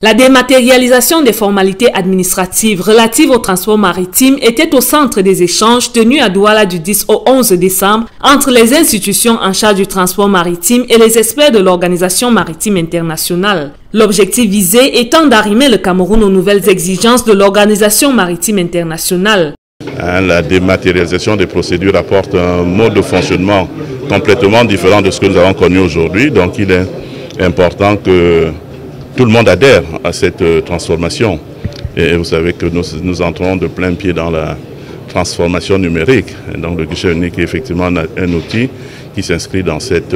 La dématérialisation des formalités administratives relatives au transport maritime était au centre des échanges tenus à Douala du 10 au 11 décembre entre les institutions en charge du transport maritime et les experts de l'Organisation maritime internationale. L'objectif visé étant d'arrimer le Cameroun aux nouvelles exigences de l'Organisation maritime internationale. La dématérialisation des procédures apporte un mode de fonctionnement complètement différent de ce que nous avons connu aujourd'hui. Donc il est important que tout le monde adhère à cette transformation. Et vous savez que nous entrons de plein pied dans la transformation numérique. Et donc le guichet unique est effectivement un outil qui s'inscrit dans cette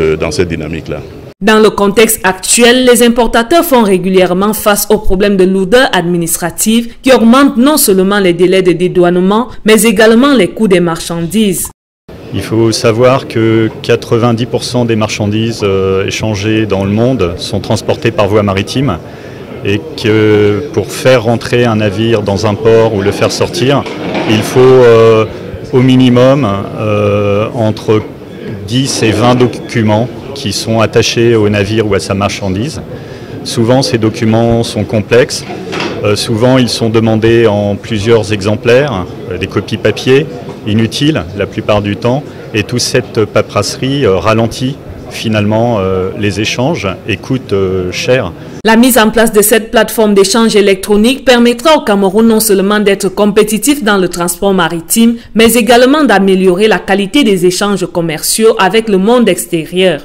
dynamique-là. Dans le contexte actuel, les importateurs font régulièrement face aux problèmes de lourdeur administrative qui augmentent non seulement les délais de dédouanement, mais également les coûts des marchandises. Il faut savoir que 90% des marchandises échangées dans le monde sont transportées par voie maritime et que pour faire rentrer un navire dans un port ou le faire sortir, il faut au minimum entre 10 et 20 documents qui sont attachés au navire ou à sa marchandise. Souvent, ces documents sont complexes. Souvent, ils sont demandés en plusieurs exemplaires, des copies papier, inutiles la plupart du temps. Et toute cette paperasserie ralentit finalement les échanges et coûte cher. La mise en place de cette plateforme d'échange électronique permettra au Cameroun non seulement d'être compétitif dans le transport maritime, mais également d'améliorer la qualité des échanges commerciaux avec le monde extérieur.